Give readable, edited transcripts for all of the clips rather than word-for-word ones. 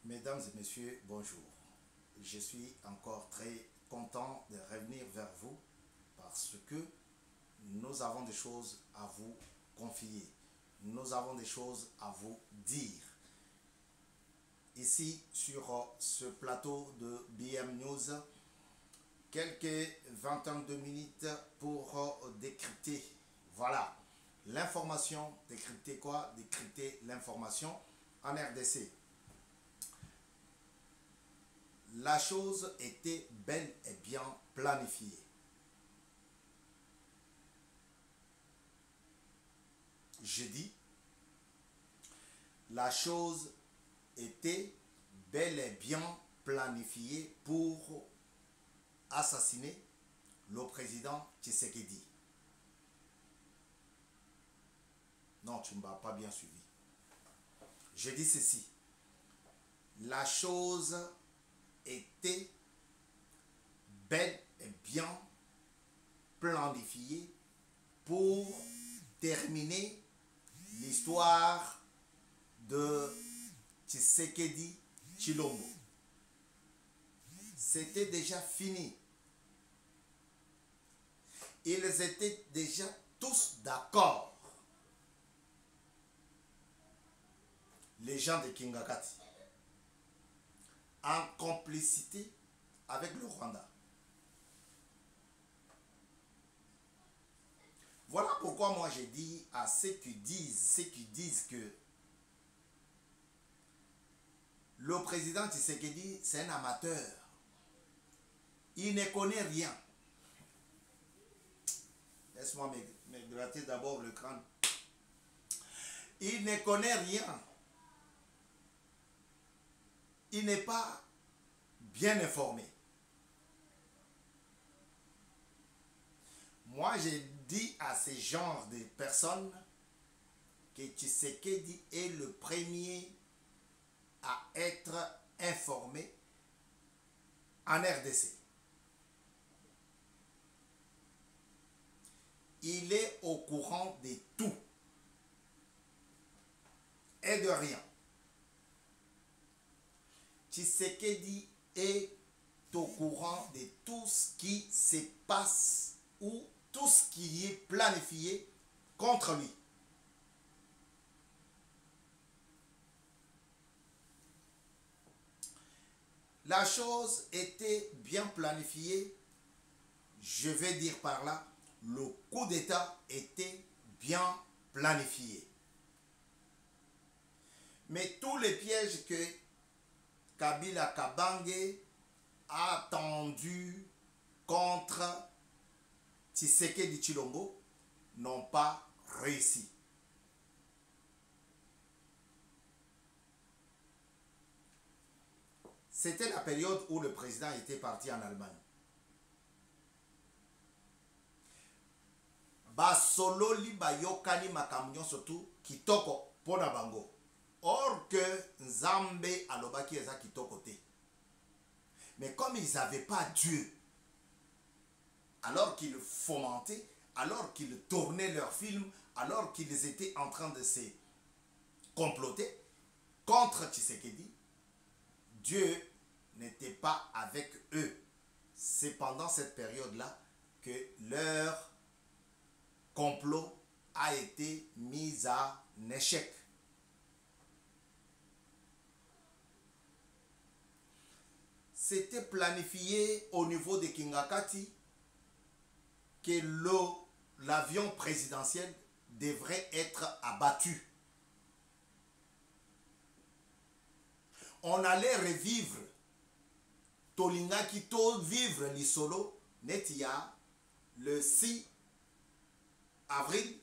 Mesdames et messieurs, bonjour. Je suis encore très content de revenir vers vous parce que nous avons des choses à vous confier. Nous avons des choses à vous dire. Ici, sur ce plateau de BM News, quelques 22 minutes pour décrypter, voilà, l'information. Décrypter quoi? Décrypter l'information en RDC. La chose était bel et bien planifiée. Je dis, la chose était bel et bien planifiée pour assassiner le président Tshisekedi. Non, tu ne m'as pas bien suivi. Je dis ceci, la chose était bel et bien planifiée pour terminer l'histoire de Tshisekedi Tshilombo. C'était déjà fini. Ils étaient déjà tous d'accord. Les gens de Kingakati, en complicité avec le Rwanda. Voilà pourquoi moi j'ai dit à ceux qui disent que le président Tshisekedi c'est un amateur. Il ne connaît rien. Laisse-moi me gratter d'abord le crâne. Il ne connaît rien. Il n'est pas bien informé. Moi, j'ai dit à ce genre de personnes que Tshisekedi est le premier à être informé en RDC. Il est au courant de tout et de rien. Tshisekedi est au courant de tout ce qui se passe ou tout ce qui est planifié contre lui. La chose était bien planifiée. Je vais dire par là, le coup d'État était bien planifié. Mais tous les pièges que Kabila Kabange a tendus contre Tshisekedi Tshilombo n'ont pas réussi. C'était la période où le président était parti en Allemagne. Basololi bayokani makamnyo surtout kitoko pona bango. Or que Nzambe alobaki eza kitoko te. Mais comme ils n'avaient pas Dieu, alors qu'ils fomentaient, alors qu'ils tournaient leurs films, alors qu'ils étaient en train de se comploter contre Tshisekedi, Dieu n'était pas avec eux. C'est pendant cette période-là que leur complot a été mis en échec. C'était planifié au niveau de Kingakati que l'avion présidentiel devrait être abattu. On allait revivre Tolingaki to vivre l'Isolo Netia le 6 avril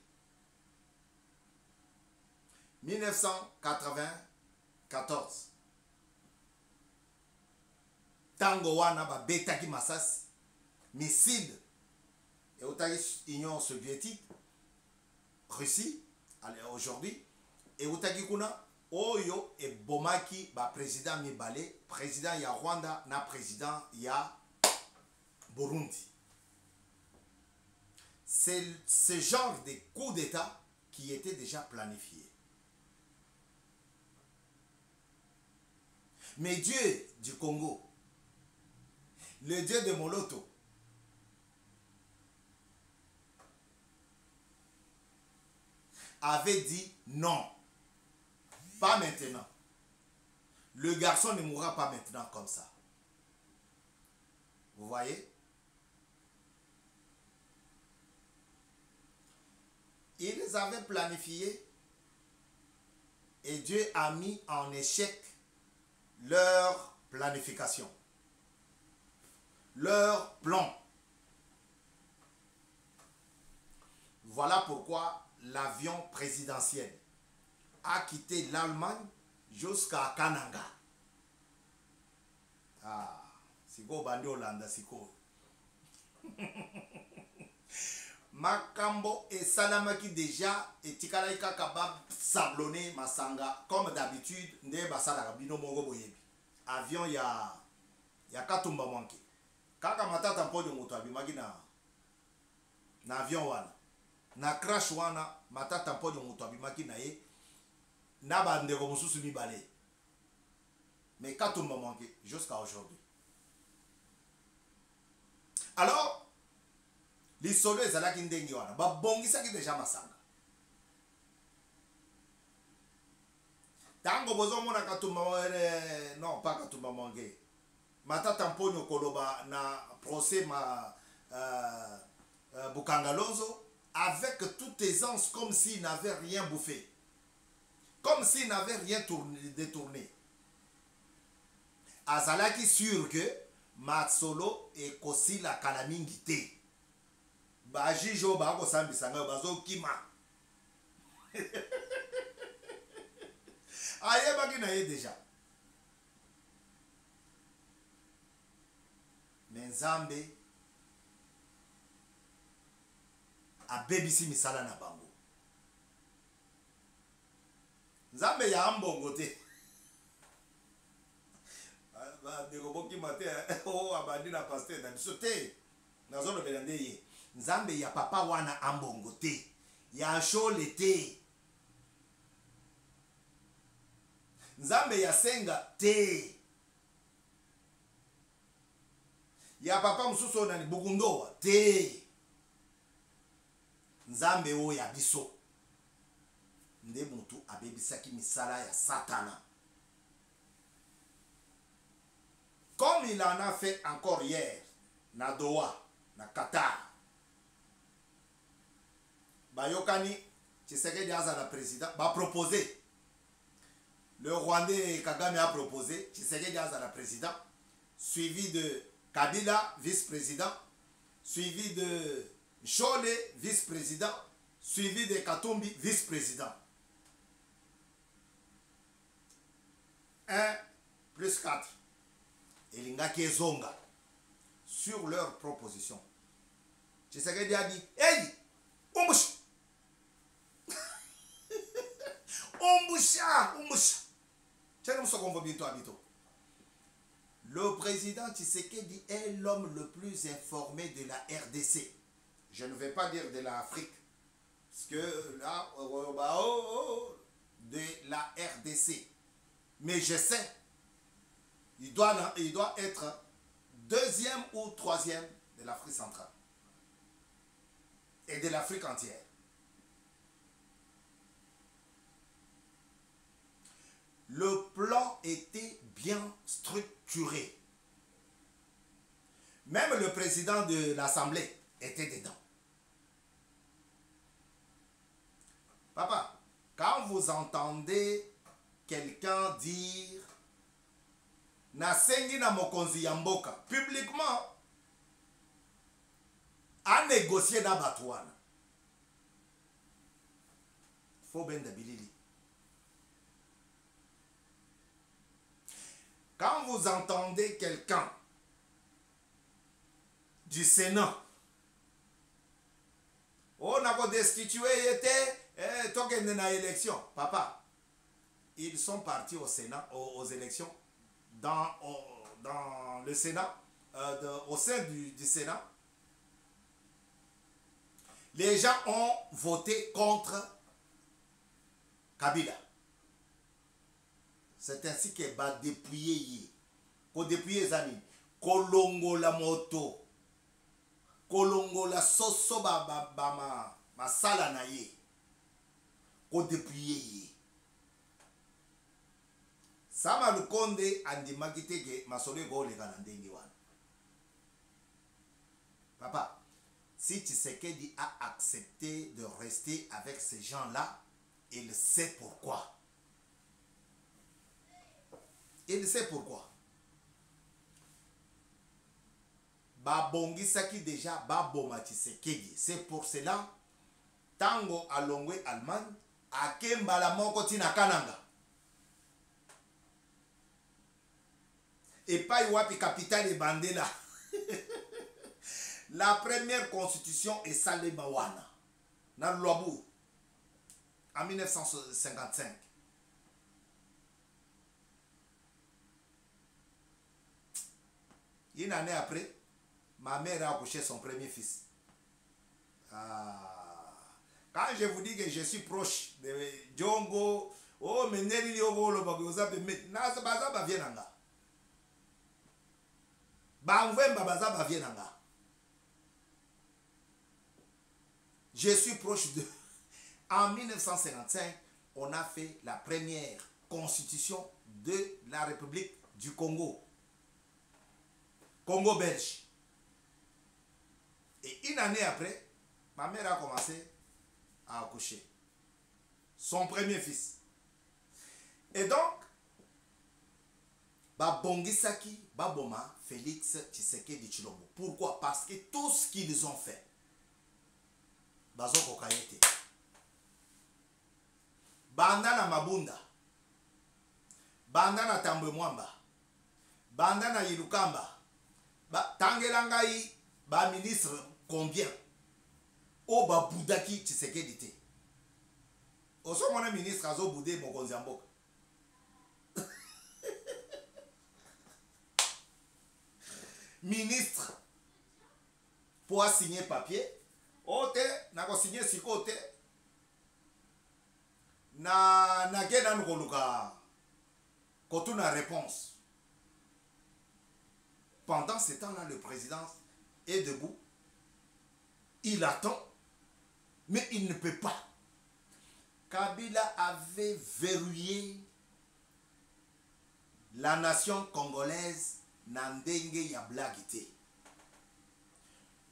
1994. Tango wana ba betaki masasi missile et otaki Union soviétique, Russie aujourd'hui et otaki kuna oyo et bomaki ba président mibale, président ya Rwanda na président ya Burundi. C'est ce genre de coup d'État qui était déjà planifié. Mais Dieu du Congo, le Dieu de Moloto, avait dit non, pas maintenant. Le garçon ne mourra pas maintenant comme ça. Vous voyez? Ils avaient planifié et Dieu a mis en échec leur planification, leur plan. Voilà pourquoi l'avion présidentiel a quitté l'Allemagne jusqu'à Kananga. Ah, siko bandi Hollande siko. Makambo et Salamaki déjà et Tikalaika Kabab sablonné Masanga comme d'habitude nde basala kabino mongo boyebi. Avion ya Katumba manke. Kaka matata mpojo moto abimaki na avion wana. Na crash wana matata mpojo moto abimaki na ye na bandeko mosusu mibale. Mais Katumba manke jusqu'à aujourd'hui. Alors l'isolo ezalaki ndenge wana babongisaki deja masanga. Tango bozomona Katumba non pas Katumba manke. Matata mponyo koloba na procès Bukangalonzo avec toute aisance comme s'il n'avait rien bouffé. Comme s'il n'avait rien détourné. Azalaki sûr que Matsolo et Kosila Kalamingi te. Bajijo bako sambisanga bazo kima. Aye baki na ye déjà. Mais Nzambe abebisi misala na bango. Nzambe ya ambongo te. Ba de roboki mate o abandi na pasteur na biso te. Nazo no belande ye. Nzambe ya papa wana ambongo te. Ya shole te. Nzambe ya senga te. Ya papa mususu nani bukundowa te. Nzambe o ya biso. Nde mutu abebisaki misala ya Satana. Comme il en a fait encore hier, na Doha, na Qatar. Bayokani, Tshisekedi Azala président, va proposer. Le Rwandais Kagame a proposé, Tshisekedi Azala président, suivi de Kabila, vice-président, suivi de Chole, vice-président, suivi de Katumbi, vice-président. 1 plus 4. Et Lingaki Zonga, sur leur proposition. Tshisekedi a dit, hey, Ombouch! Omboucha! Le président Tshisekedi est l'homme le plus informé de la RDC. Je ne vais pas dire de l'Afrique. Parce que là, de la RDC. Mais je sais, il doit être deuxième ou troisième de l'Afrique centrale. Et de l'Afrique entière. Le plan était bien structuré. Même le président de l'Assemblée était dedans. Papa, quand vous entendez quelqu'un dire Nasengi na mokonzi ya mboka publiquement a négocié na Batouana, faut ben de bilili. Quand vous entendez quelqu'un du Sénat, on a destitué token na élection, papa, ils sont partis au Sénat, aux élections, dans le Sénat, au sein du Sénat. Les gens ont voté contre Kabila. C'est ainsi que va dépouiller. Ko dépouiller zani. Kolongo la moto. Kolongo la soso ma sala na ye. Ko dépouiller. Sama Lukonde andimaki teke masolo go le kana ndenge wana. Papa, si Tshisekedi a accepté de rester avec ces gens-là, il sait pourquoi. Il sait pourquoi. Babongisaki déjà baboma Tshisekedi. C'est pour cela, tango alongwe Allemagne, akembala moko tina kananga. Et pas wapi capitale et bandela. La première constitution est Salemawana, dans le Loabou, en 1955. Une année après, ma mère a accouché son premier fils. Quand je vous dis que je suis proche de Djongo, oh, mais Nelly Obolo, Bagoza, mais Naza Baza Bavienanga. Bangwemba Baza Bavienanga. Je suis proche de... En 1955, on a fait la première constitution de la République du Congo. Congo belge. Et une année après, ma mère a commencé à accoucher son premier fils. Et donc, Babongisaki, Baboma, Félix Tshisekedi Tshilombo. Pourquoi? Parce que tout ce qu'ils ont fait, Bazoko Kayete, Banda na Mabunda, Banda na Tambwe Mwamba, Banda na Yilukamba, Tangelangai, ba ministre combien? O ba Boudaki Tshisekedi te. Oso mona ministre azo boudé Mokonzi Mboka. Ministre pour signer papier. Ote, na ko signer sikote. Na gena nkoluka. Kotuna réponse. Pendant ce temps-là, le président est debout. Il attend, mais il ne peut pas. Kabila avait verrouillé la nation congolaise Nandenge ya blagité.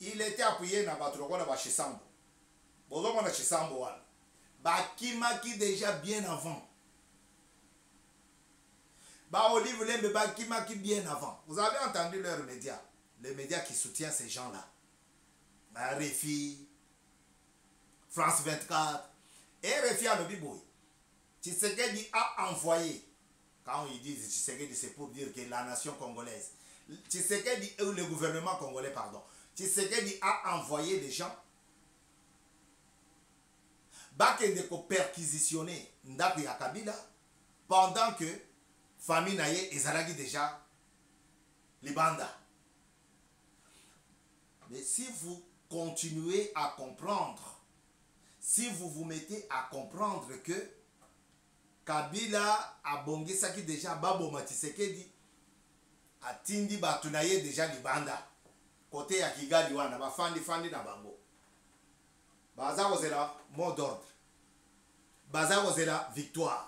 Il était appuyé na batroko na Bachisambo. Bozomo na Chisambo wana. Bakimaki déjà bien avant. Ba Olive Lembe Bakimaki bien avant. Vous avez entendu leurs médias, les médias qui soutiennent ces gens-là. RFI, France 24. Et RFI a le biboui. Tshisekedi a envoyé. Quand ils disent Tshisekedi, c'est pour dire que la nation congolaise. Tshisekedi, ou le gouvernement congolais, pardon. Tshisekedi a envoyé des gens. Bakende ko perquisitionner Ndaku ya Kabila pendant que famille naye ezalaki déjà les bandas. Mais si vous continuez à comprendre, si vous vous mettez à comprendre que Kabila a bongisaki déjà Baboma Tshisekedi atindi batunaye déjà libanda côté ya Kigali wana bafandi na bango baza kozela mot d'ordre baza kozela victoire.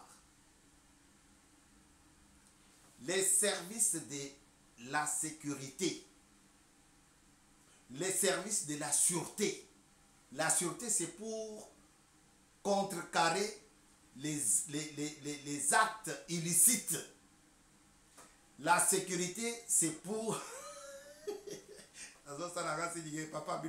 Les services de la sécurité, les services de la sûreté. La sûreté, c'est pour contrecarrer les actes illicites. La sécurité, c'est pour... Papa,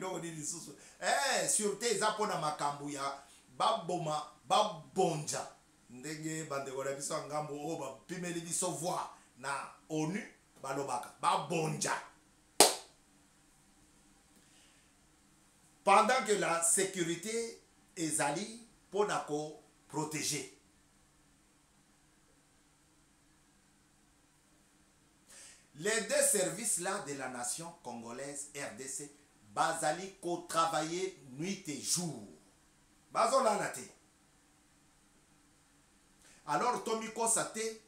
sûreté, ça pour makambuya, baboma, babonja. Ndenge bandegora biso ngambo o ba pimeli biso voix na ONU balobaka babonja. Pendant que la sécurité est allée pour nous protéger. Les deux services-là de la nation congolaise, RDC, bazali ko travailler nuit et jour. Bazola nate. Alors Tomiko Sate,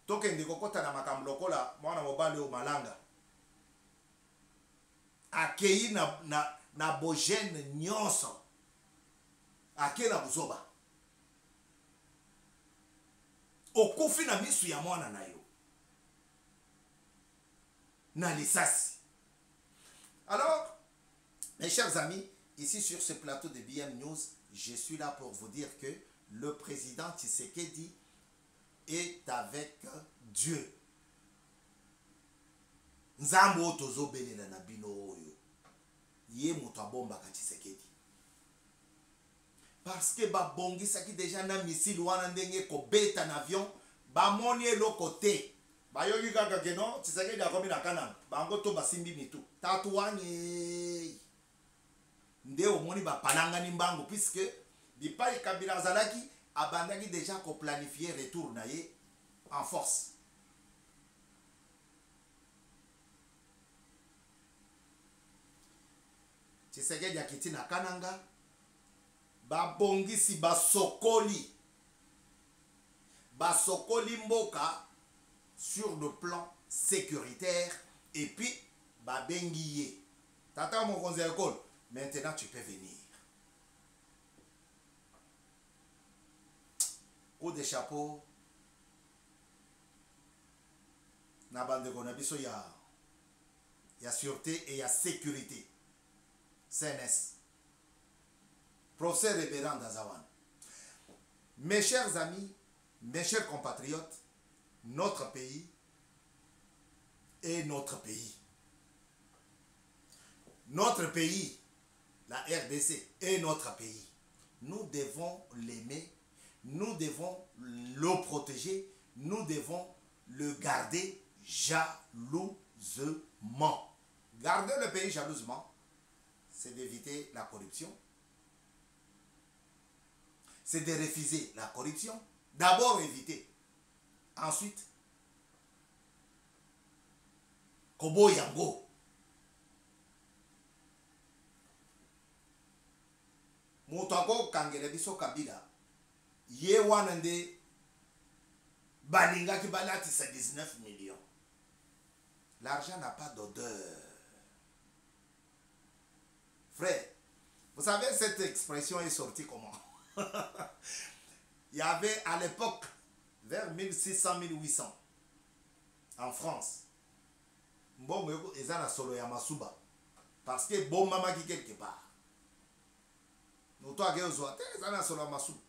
tokende kokota na makambo lokola mwana mobali o malanga akei na bogene nyonso ake na buzoba okufi na misu ya mwana na yo na lisasi. Alors mes chers amis, ici sur ce plateau de BM News, je suis là pour vous dire que le président Tshisekedi est avec Dieu. Nzambe otozo belela na bino oyo ye moto abombaka Tshisekedi parce que babongisaki déjà na missile wana ndenge kobeta na avion bamoni eloko te bayoki kaka ke non Tshisekedi akomi na kananga bango to basimbi mitu tatuanye nde omoni bapalangani mbango puisque bipai Kabila azalaki abandaki déjà koplanifier retour na ye en force. Tshisekedi akiti na kananga babongisi basokoli mboka sur le plan sécuritaire et puis babengi ye tata mokonzi ya ekolo, maintenant tu peux venir. Coup de chapeau na bandeko na biso ya sûreté et ya sécurité CNS. Professeur Révérend Dazawan. Mes chers amis, mes chers compatriotes, notre pays est notre pays. Notre pays, la RDC, est notre pays. Nous devons l'aimer, nous devons le protéger, nous devons le garder jalousement. Garder le pays jalousement, c'est d'éviter la corruption. C'est de refuser la corruption. D'abord éviter. Ensuite, Kobo Yango. Moutako Kangere Biso Kabila. Ye wanande Balinga ki balati c'est 19 millions. L'argent n'a pas d'odeur. Frère, vous savez cette expression est sortie comment? Il y avait à l'époque, vers 1600-1800, en France, bon, ils ont la solo ya masuba. Parce que bon maman qui quelque part. Nous toi qui os ils ont la solo ya masuba.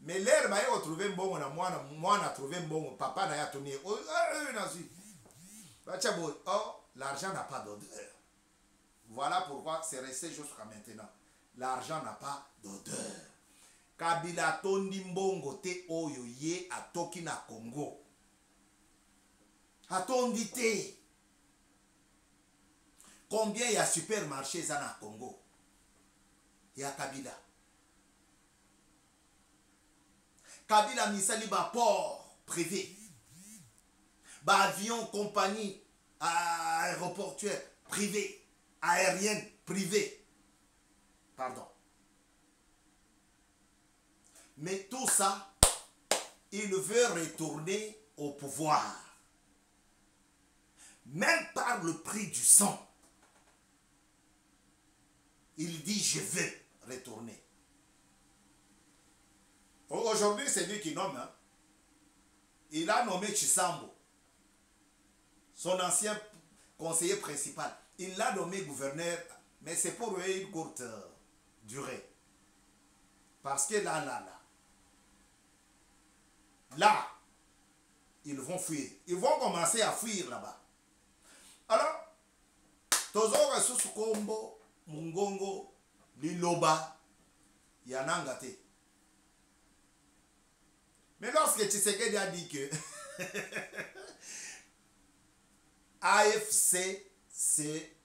Mais l'air va y retrouver bon na moi na trouvé bon papa na ya tourné. Oh, l'argent n'a pas d'odeur. Voilà pourquoi c'est resté jusqu'à maintenant. L'argent n'a pas d'odeur. Kabila tondi mbongo te oyo ye atoki na Congo. Atondi te. Combien il y a supermarchés na Congo? Il y a Kabila. Kabila misali ba port privé. Ba avion compagnie aéroportuaire privé, aérienne privée. Pardon. Mais tout ça, il veut retourner au pouvoir. Même par le prix du sang. Il dit, je veux retourner. Aujourd'hui, c'est lui qui nomme. Hein. Il a nommé Chisambo, son ancien conseiller principal. Il l'a nommé gouverneur, mais c'est pour une courte durée. Parce que là, ils vont fuir. Ils vont commencer à fuir là-bas. Alors, Tozora Susukombo, Mungongo, Liloba, Yanangate. Mais lorsque Tshisekedi a dit que AFC, c'est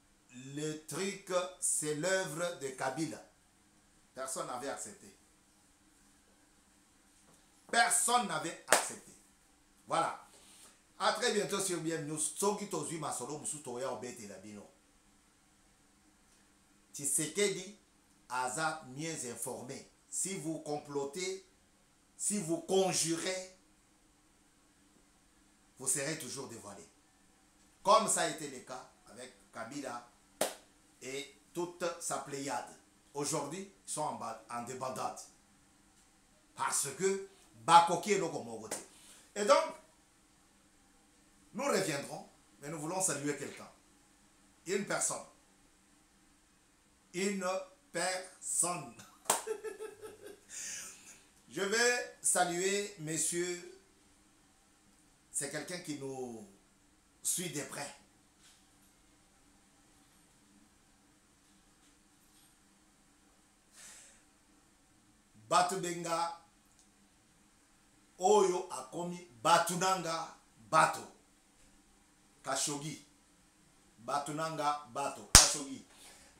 le truc, c'est l'œuvre de Kabila, personne n'avait accepté. Personne n'avait accepté. Voilà. À très bientôt sur BM News. Tshisekedi a mieux informé. Si vous complotez, si vous conjurez, vous vous serez toujours dévoilés. Comme ça a été le cas avec Kabila et toute sa pléiade. Aujourd'hui, ils sont en débandade. Parce que Bakoki est le. Et donc, nous reviendrons, mais nous voulons saluer quelqu'un. Une personne. Une personne. Je vais saluer messieurs. C'est quelqu'un qui nous suit de près. Batubenga Oyo Akomi Batunanga Bato Khashoggi. Batunanga Bato Khashoggi.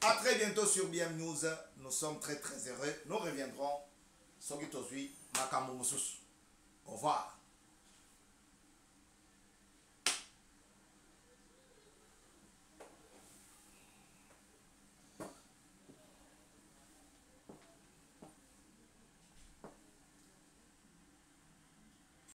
A très bientôt sur BM News. Nous sommes très heureux. Nous reviendrons. Sogi Tozui Makamu Musus. Au revoir.